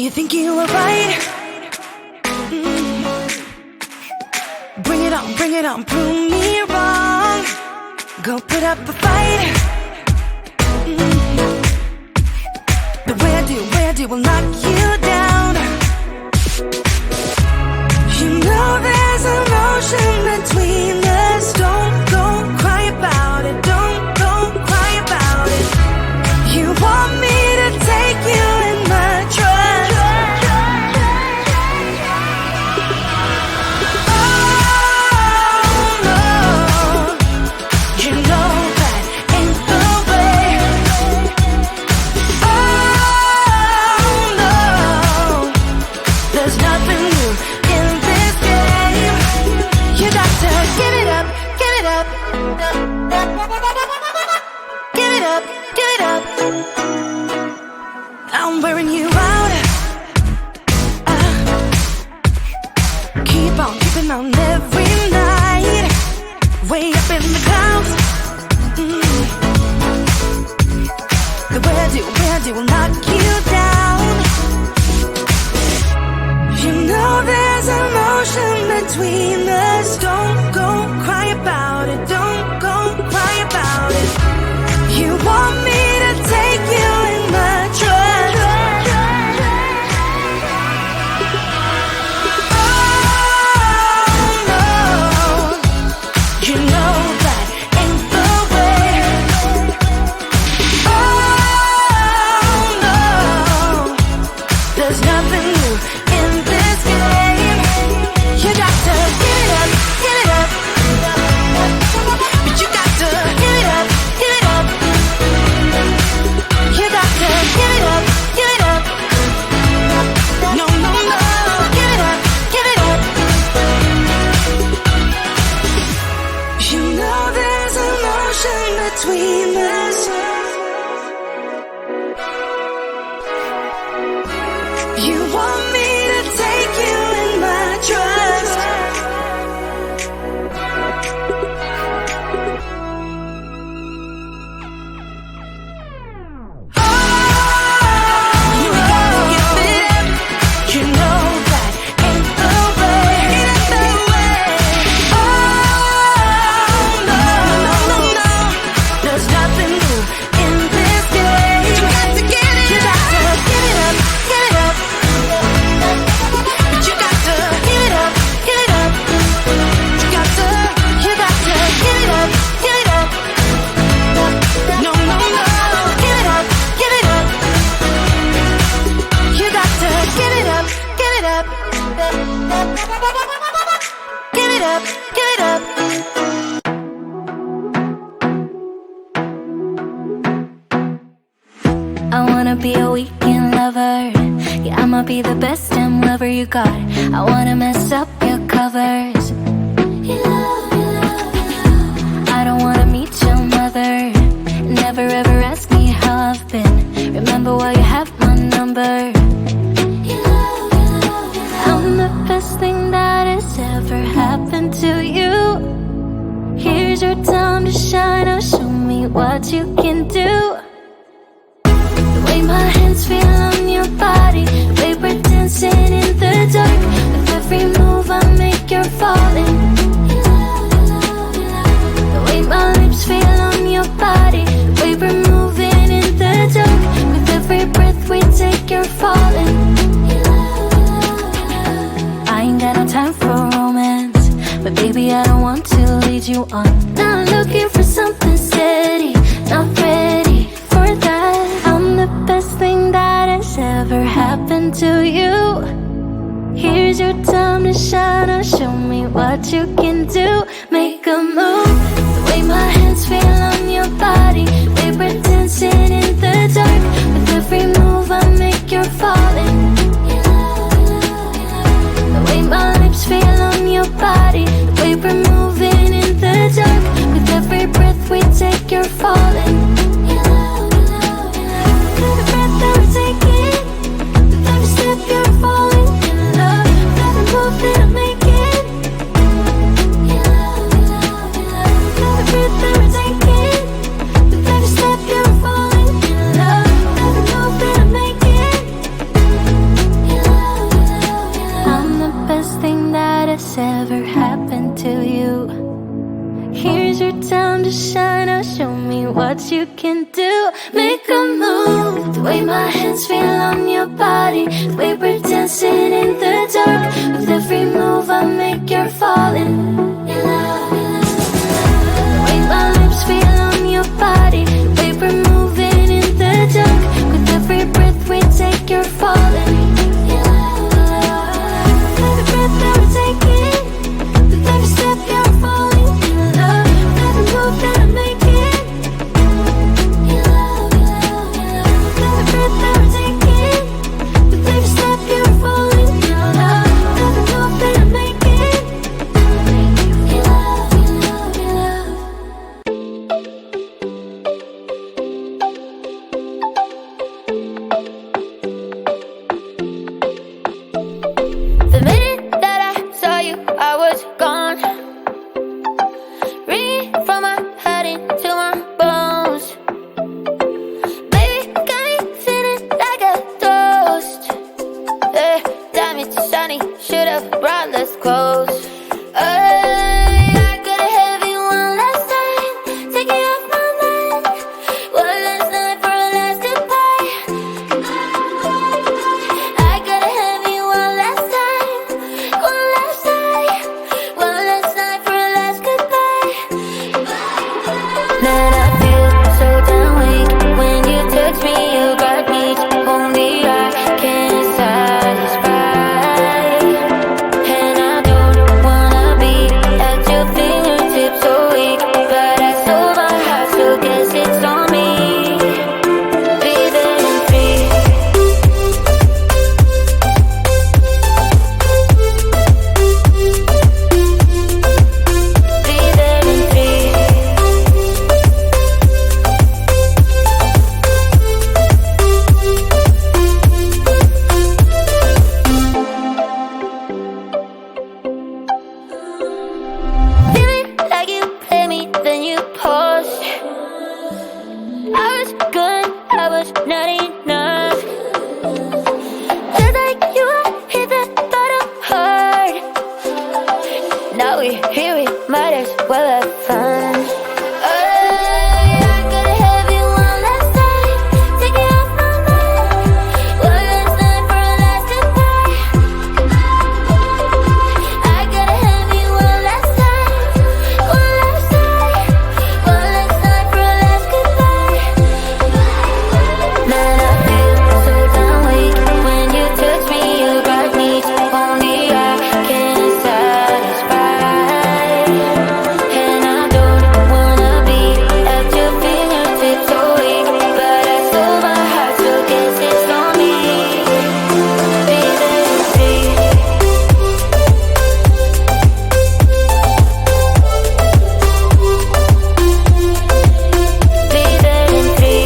you think you were right? Bring it on, prove me wrong. Go put up a fight. The way I do will knock you down. You know there's emotion between us. Don't go cry about it. Don't go cry about it. You want me to take you in my trust. Oh no, you know that ain't the way. Oh no, there's nothing new in this game. You got to give it up, give it up. Give it up, give it up. I'm wearing you out. Keep on keeping on every night. Way up in the clouds. The way I do will knock you down. You know there's emotion between us. Don't go cry about it. Don't go cry about it. You want me to take you in my trust. Oh no, you know that ain't the way. Oh no, there's nothing new in this game. You got to give it up, give it up. But you got to give it up, give it up. You got to give it up, give it up. No, no, no, give it up, give it up. You know there's emotion between us. You want me to take you in my trust. You know that ain't the way. Oh no, no, no, there's nothing new in this game. You got to get it. You got to give it up, give it up. But you got to give it up, give it up. You got to give it up, give it up. No, no, no, give it up, give it up. You got to give it up, give it up. Give it up, give it up. I wanna be a weekend lover. Yeah, I'ma be the best damn lover you got. I wanna mess up your covers. I don't wanna meet your mother. Never ever ask me how I've been. Remember while you have my number. I'm the best thing that has ever happened to you. Here's your time to shine. Now show me what you can do. The way my hands feel on your body, the way we're dancing in the dark. With every move I make, you're falling. The way my lips feel on your body, the way we're moving in the dark. With every breath we take, you're falling. I ain't got no time for romance, but baby I don't want to lead you on. Not looking for something steady, not ready for that. I'm the best thing that has ever happened to you. Here's your time to shine. Now show me what you can do. Make a move. The way my hands feel on your body, the way we're dancing in the dark. With every move I make, you're falling. The way my lips feel on your body, the way we're moving in the dark. With every breath we take, you're falling. Every breath that we're taking, with every step you're falling in love. With every move that I'm making, every breath that we're taking, with every this ever happened to you. Here's your time to shine. Now show me what you can do. Make a move. The way my hands feel on your body, the way we're dancing in the dark. With every move I make, you're falling in love. The way my lips feel on your body, the way we're moving in the dark. With every breath we take, you're falling in love. Every breath that we're taking, with every step you're falling in love. With every move that I'm making, in love, in love, in love. With every breath that we're taking, with every step you're falling in love. With every move that I'm making, in love, in love, in love. The minute that I saw you, I was gone. Ringing from my head into my bones. Baby, got me feeling like a toast. Diamond shiny, should've brought less clothes. I gotta have you one last time, take it off my mind. One last night for a last goodbye. I gotta have you one last time, one last night, one last night for a last goodbye. Man, I feel so damn weak when you touch me. You got me, only I can satisfy. And I don't wanna be at your fingertips so weak, but I sold my heart, so guess it's on me. Breathing in free. Breathing in free. Feeling like you play me, then you pause. I was good, I was not enough. Just like you, I hit the bottom hard. Now we're here, we might as well have fun. I gotta have you one last time, take it off my mind. One last night for a last goodbye. I gotta have you one last time, one last night, one last night for a last goodbye. Man, I feel so damn weak when you touch me. You got me, only I can satisfy. And I don't wanna be at your fingertips so weak, but I sold my heart, so guess it's on me. Breathing free. Breathing free.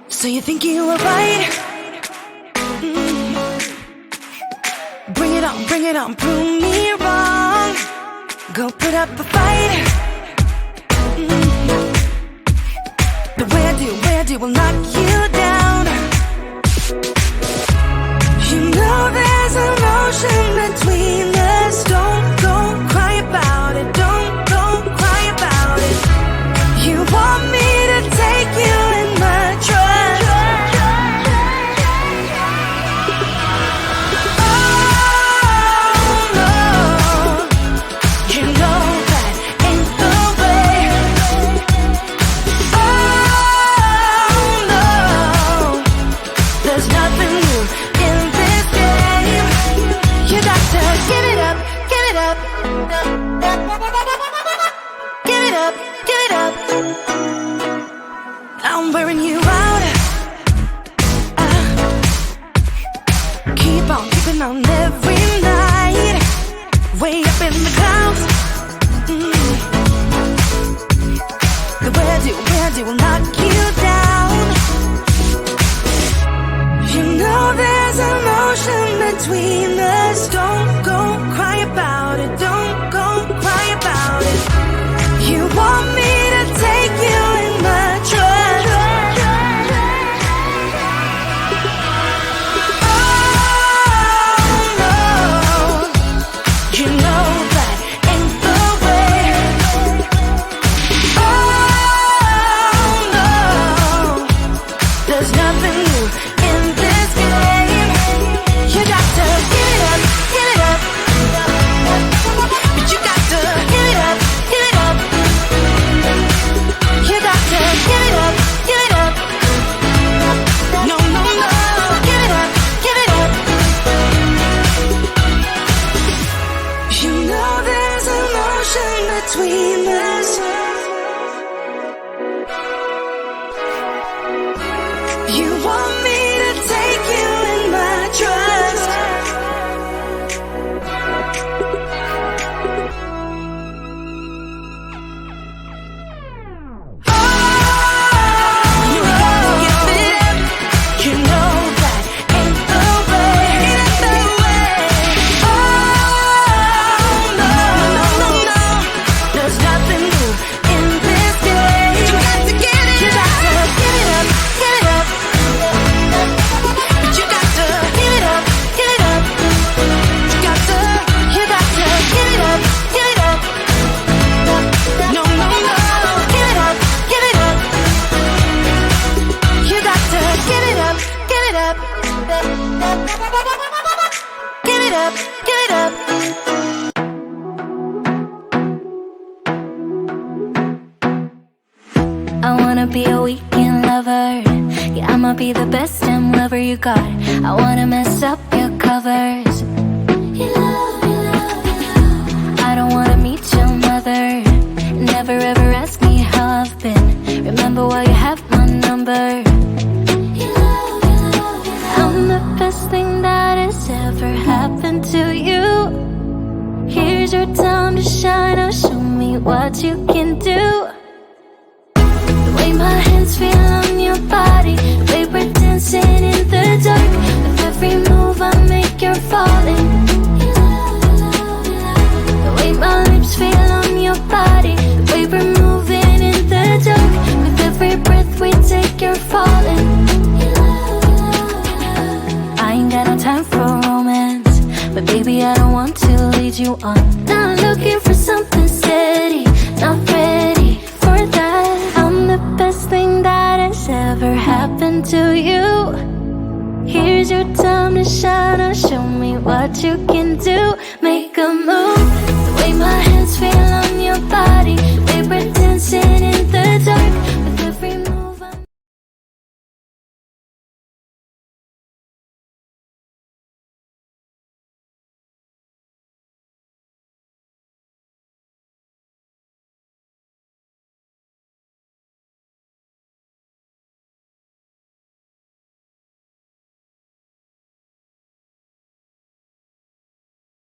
So you think you were right? Bring it on, prove me wrong. Go put up a fight. The way I do will knock you down. You know there's an ocean between us. Don't go cry about it. Don't go cry about it. You want me to take you in my trust. Oh no, you know that ain't the way. Oh no, there's nothing new in this game. You got to give it up, give it up. Give it up, give it up. I'm wearing you out. Keep on keeping on every night. Way up in in the clouds. The where do will knock you down. You know there's an ocean between us. Don't go cry about it. Don't go cry about it. You want me to take you in my trust. Oh no, you know that ain't the way. Oh no, there's nothing new in this game. You got to give it up, give it up. But you got to give it up, give it up. You got to give it up, give it up. No, no, no, give it up, give it up. You know there's an ocean between us. You want me to take you in my trust. Oh, you gotta give it up. You know that ain't the way. Ain't the way. Oh no, no, no, no. There's nothing new in this game. You got to get it. You got to give it up, give it up. But you got to give it up, give it up. You got to give it up, give it up. No, no, no, give it up, give it up. You got to give it up, give it up. Give it up, give it up. I wanna be a weekend lover. Yeah, I'ma be the best damn lover you got. I wanna mess up your covers. I don't wanna meet your mother. Never ever ask me how I've been. Remember why you have my number. I'm the best thing that has ever happened to you. Here's your time to shine. Now show me what you can do. The way my hands feel on your body, the way we're dancing in the dark. With every move I make, you're falling. The way my lips feel on your body, the way we're moving in the dark. With every breath we take, you're falling. I ain't got no time for romance, but baby I don't want to lead you on. Not looking for something steady, not ready for that. I'm the best thing that has ever happened to you. Here's your time to shine. Now show me what you can do.